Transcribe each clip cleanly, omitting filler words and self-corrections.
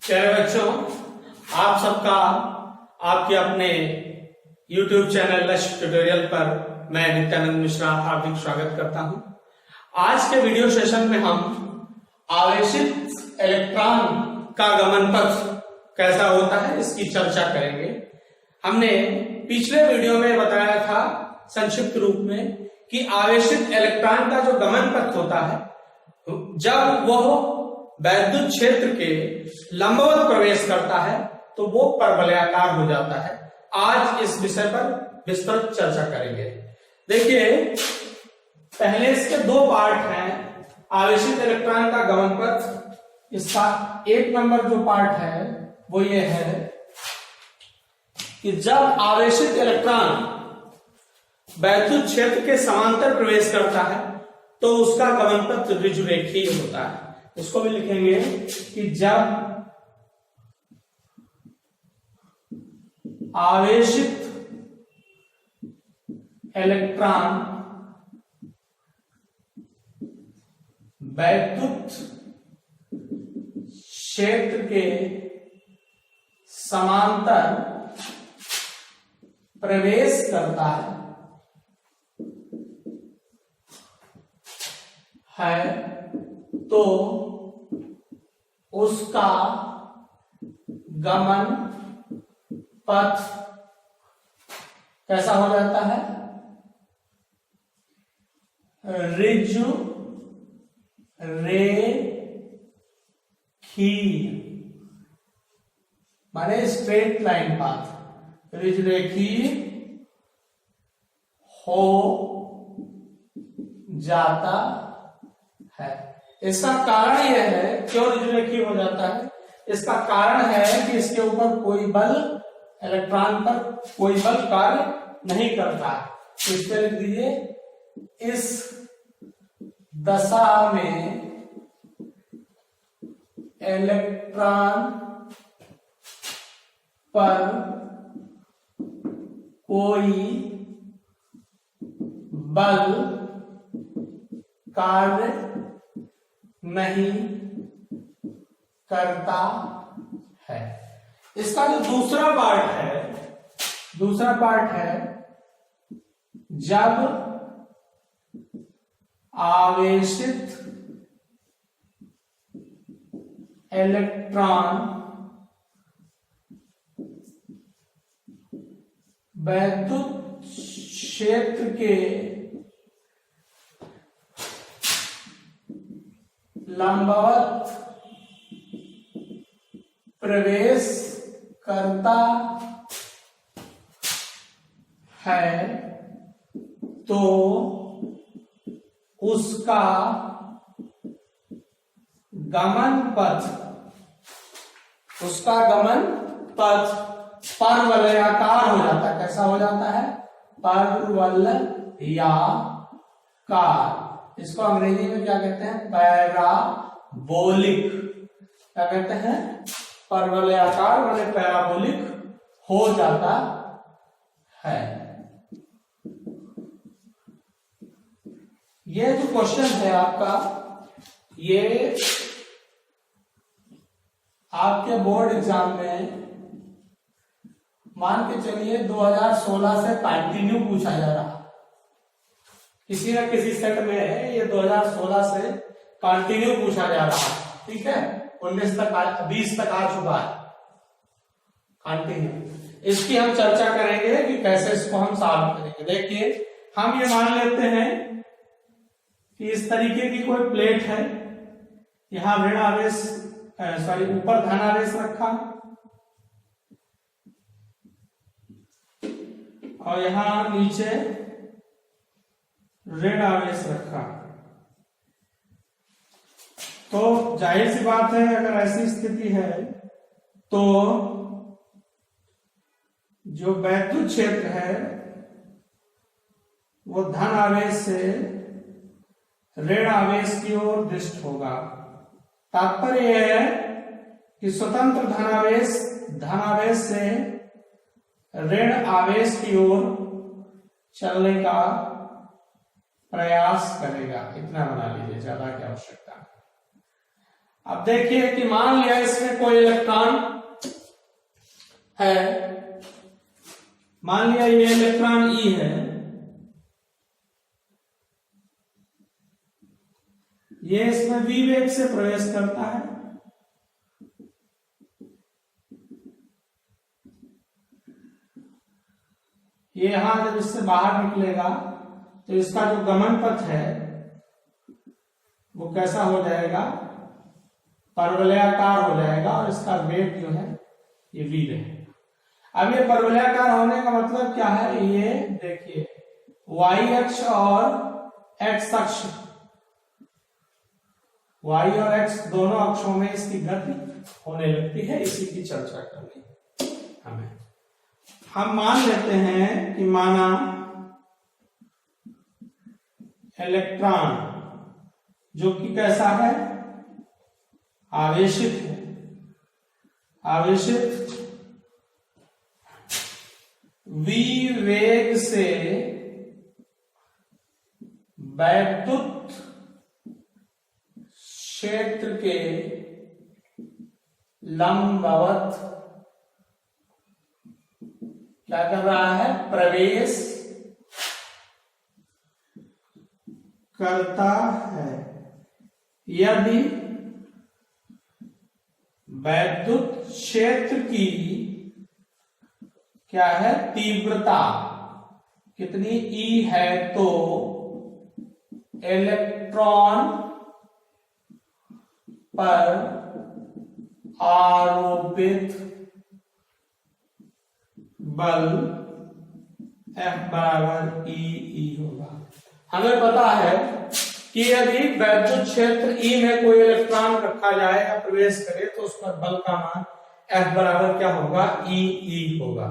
प्यारे बच्चों, आप सबका आपके अपने YouTube चैनल लक्ष्य ट्यूटोरियल पर मैं नित्यानंद मिश्रा हार्दिक स्वागत करता हूं। आज के वीडियो सेशन में हम आवेशित इलेक्ट्रॉन का गमन पथ कैसा होता है इसकी चर्चा करेंगे। हमने पिछले वीडियो में बताया था संक्षिप्त रूप में कि आवेशित इलेक्ट्रॉन का जो गमन पथ होता है जब वह वैद्युत क्षेत्र के लंबवत प्रवेश करता है तो वो परवलयाकार हो जाता है। आज इस विषय पर विस्तृत चर्चा करेंगे। देखिए, पहले इसके दो पार्ट हैं। आवेशित इलेक्ट्रॉन का गमन पथ, इसका एक नंबर जो पार्ट है वो ये है कि जब आवेशित इलेक्ट्रॉन वैद्युत क्षेत्र के समांतर प्रवेश करता है तो उसका गमन पथ ऋजुरेखीय होता है। इसको भी लिखेंगे कि जब आवेशित इलेक्ट्रॉन वैद्युत क्षेत्र के समांतर प्रवेश करता है तो उसका गमन पथ कैसा हो जाता है? ऋजुरेखीय, माने स्ट्रेट लाइन पाथ, ऋजुरेखीय हो जाता है। इसका कारण यह है, क्यों ऋजुरेखीय हो जाता है? इसका कारण है कि इसके ऊपर कोई बल, इलेक्ट्रॉन पर कोई बल कार्य नहीं करता है। तो इस पे लिख दीजिए, इस दशा में इलेक्ट्रॉन पर कोई बल कार्य नहीं करता है। इसका जो दूसरा पार्ट है जब आवेशित इलेक्ट्रॉन वैद्युत क्षेत्र के लंबवत प्रवेश करता है तो उसका गमन पथ परवलयाकार हो जाता है। कैसा हो जाता है? परवलयाकार। इसको अंग्रेजी में क्या कहते हैं? पैराबोलिक। क्या कहते हैं? परवलयाकार माने पैराबोलिक हो जाता है। ये जो क्वेश्चन है आपका, ये आपके बोर्ड एग्जाम में मान के चलिए 2016 से कंटिन्यू पूछा जा रहा, किसी न किसी सेट में ये 2016 से कंटिन्यू पूछा जा रहा है। ठीक है, 19 तक 20 तक आ चुका है कंटिन्यू। इसकी हम चर्चा करेंगे कि कैसे इसको हम सॉल्व करेंगे। देखिए, हम ये मान लेते हैं कि इस तरीके की कोई प्लेट है, यहां ऋण आवेश ऊपर धन आवेश रखा और यहां नीचे ऋण आवेश रखा। तो जाहिर सी बात है, अगर ऐसी स्थिति है तो जो वैद्युत क्षेत्र है वो धन आवेश से ऋण आवेश की ओर दृष्ट होगा। तात्पर्य यह है कि स्वतंत्र धन आवेश से ऋण आवेश की ओर चलने का प्रयास करेगा। इतना बना लीजिए, ज्यादा की आवश्यकता। अब देखिए कि मान लिया इसमें कोई इलेक्ट्रॉन है, मान लिया ये इलेक्ट्रॉन ई है, ये इसमें v वेग से प्रवेश करता है, ये यहां जब इससे बाहर निकलेगा तो इसका जो गमन पथ है वो कैसा हो जाएगा, परवलयाकार हो जाएगा और इसका वेग जो है ये v रहेगा। अब ये परवलयाकार होने का मतलब क्या है, ये देखिए y अक्ष और x अक्ष, y और x दोनों अक्षों में इसकी गति होने लगती है, इसी की चर्चा करनी हमें। हम मान लेते हैं कि माना इलेक्ट्रॉन जो कि कैसा है, आवेशित है, आवेशित v वेग से वैद्युत क्षेत्र के लंबवत क्या कर रहा है, प्रवेश करता है। यदि वैद्युत क्षेत्र की क्या है, तीव्रता कितनी ई है, तो इलेक्ट्रॉन पर आरोपित बल F बराबर ई होगा। हमें पता है कि यदि वैद्युत क्षेत्र ई में कोई इलेक्ट्रॉन रखा जाए या प्रवेश करे तो उस पर बल का मान F बराबर क्या होगा, ई होगा।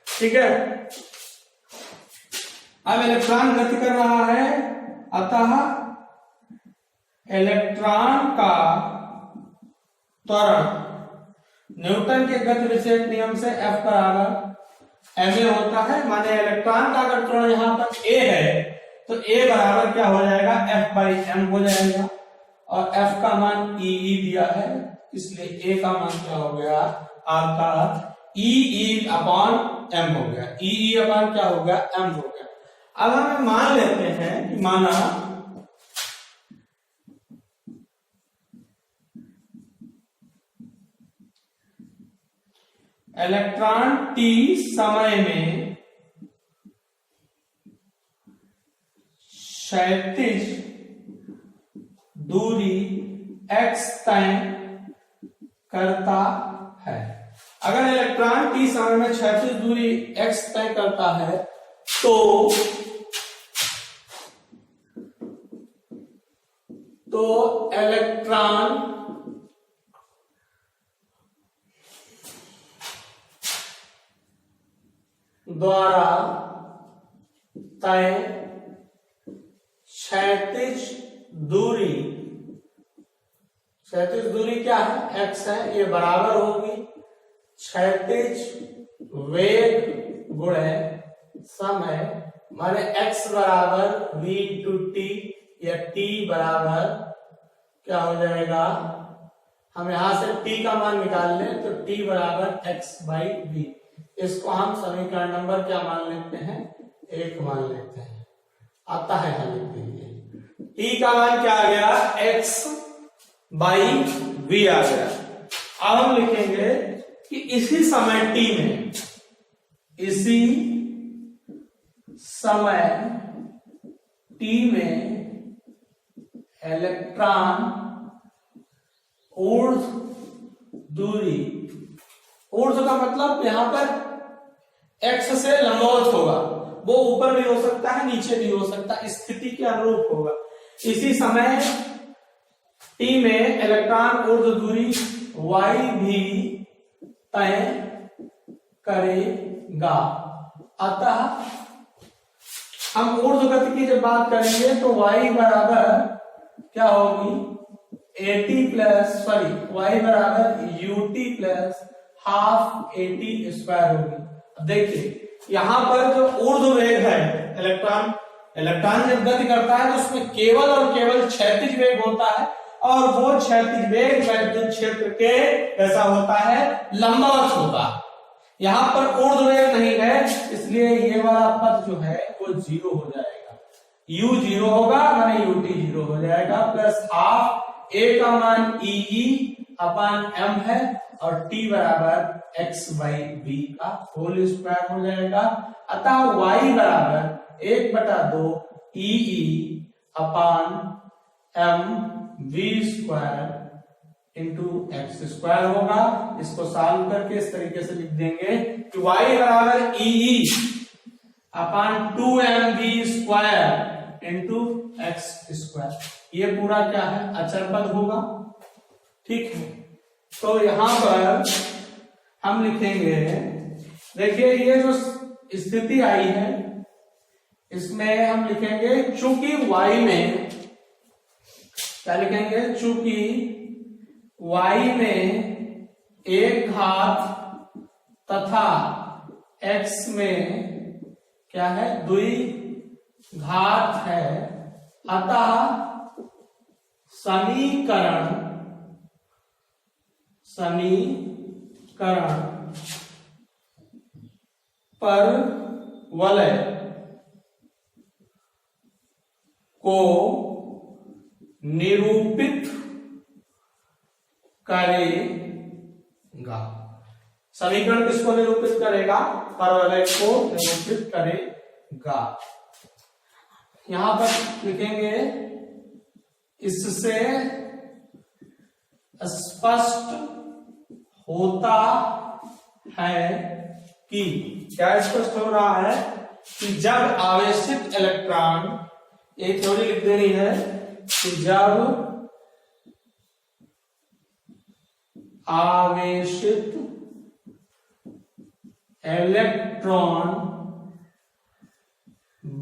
ठीक है, अब इलेक्ट्रॉन गति कर रहा है, अतः इलेक्ट्रॉन का त्वरण न्यूटन के गति विषयक नियम से F बराबर ma होता है। माने इलेक्ट्रॉन का अगर त्वरण यहां पर a है तो a बराबर क्या हो जाएगा, F बाई m हो जाएगा, और F का मान ई दिया है, इसलिए a का मान क्या हो गया आपका ई अपॉन m हो गया, ई अपॉन क्या हो गया, m हो गया। अब हम मान लेते हैं कि माना इलेक्ट्रॉन t समय में क्षैतिज दूरी x तय करता है। अगर इलेक्ट्रॉन t समय में क्षैतिज दूरी x तय करता है तो इलेक्ट्रॉन द्वारा तय क्षैतिज दूरी क्या है, x है, ये बराबर होगी क्षैतिज वेग गुणे समय, माने x बराबर v टू t या t बराबर क्या हो जाएगा, हम यहां से t का मान निकाल लें तो t बराबर x बाई v। इसको हम समीकरण नंबर क्या मान लेते हैं, 1 मान लेते हैं, आता है हल के लिए। t का मान क्या आ गया, x बाई v आ गया। अब हम लिखेंगे कि इसी समय t में, इसी समय t में इलेक्ट्रॉन ऊर्ध्व दूरी, ऊर्ध्व का मतलब यहां पर x से लंबवत होगा, वो ऊपर भी हो सकता है नीचे भी हो सकता है, स्थिति के अनुरूप होगा। इसी समय t में इलेक्ट्रॉन ऊर्ध्व दूरी y भी तय करेगा। अतः हम ऊर्ध्व गति की जब बात करेंगे तो y बराबर क्या होगी, y बराबर ut plus half at square होगी। देखिए यहां पर जो ऊर्ध्व वेग है, इलेक्ट्रॉन जब गति करता है तो उसमें केवल और केवल क्षैतिज वेग होता है, और वो क्षैतिज वेग वैद्युत क्षेत्र के कैसा होता है, लंबवत होता है। यहां पर ऊर्ध्व वेग नहीं है, इसलिए ये वाला पद जो है वो 0 हो जाएगा। u 0 होगा माने ut 0 हो जाएगा, प्लस हाफ a का मान ई अपन m है और t बराबर x बाई b का होल स्क्वायर हो जाएगा। अतः y बराबर 1/2 ई अपान m v square into x square होगा। इसको सॉल्व करके इस तरीके से लिख देंगे कि y बराबर ई अपान 2mv square into x square, ये पूरा क्या है, अचर पद होगा। ठीक है, तो यहां पर हम लिखेंगे, देखिए ये जो स्थिति आई है इसमें हम लिखेंगे चूंकि y में क्या लिखेंगे, चूंकि y में एक घात तथा x में क्या है, द्वि घात है, अतः समीकरण पर वलय को निरूपित करेगा। समीकरण किसको निरूपित करेगा, परवलय को निरूपित करेगा। यहां पर लिखेंगे, इससे स्पष्ट होता है कि, क्या स्पष्ट हो रहा है कि जब आवेशित इलेक्ट्रॉन, एक थ्योरी लिख देनी है कि जब आवेशित इलेक्ट्रॉन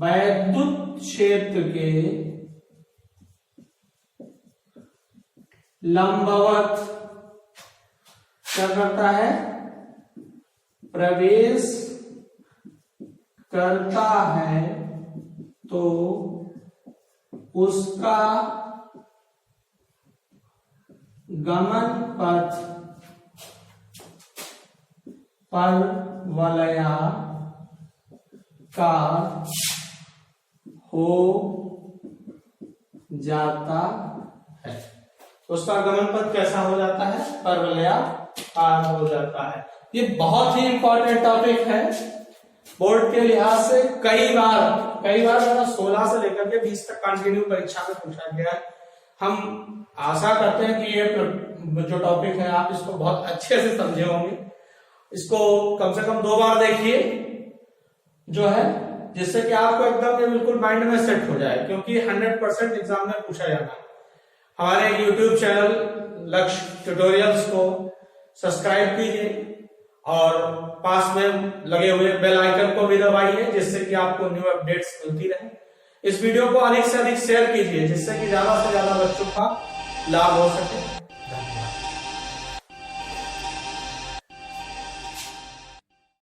वैद्युत क्षेत्र के लंबवत क्या करता है, प्रवेश करता है, तो उसका गमन पथ परवलयाकार हो जाता है। उसका गमन पथ कैसा हो जाता है, परवलयाकार हो जाता है। ये बहुत ही इंपॉर्टेंट टॉपिक है, बोर्ड के लिहाज से कई बार 16 से लेकर के 20 तक कंटिन्यू परीक्षा में पूछा गया है। हम आशा करते हैं कि ये जो टॉपिक है आप इसको बहुत अच्छे से समझे होंगे। इसको कम से कम 2 बार देखिए जो है, जिससे कि आपको एकदम ये बिल्कुल माइंड में सेट हो जाए, क्योंकि 100% एग्जाम में पूछा जाना है। हमारे YouTube चैनल लक्ष्य ट्यूटोरियल्स को सब्सक्राइब कीजिए और पास में लगे हुए बेल आइकन को भी दबाइए, जिससे कि आपको न्यू अपडेट्स मिलती रहे। इस वीडियो को अधिक से अधिक शेयर कीजिए, जिससे कि ज्यादा से ज्यादा बच्चों का लाभ हो सके।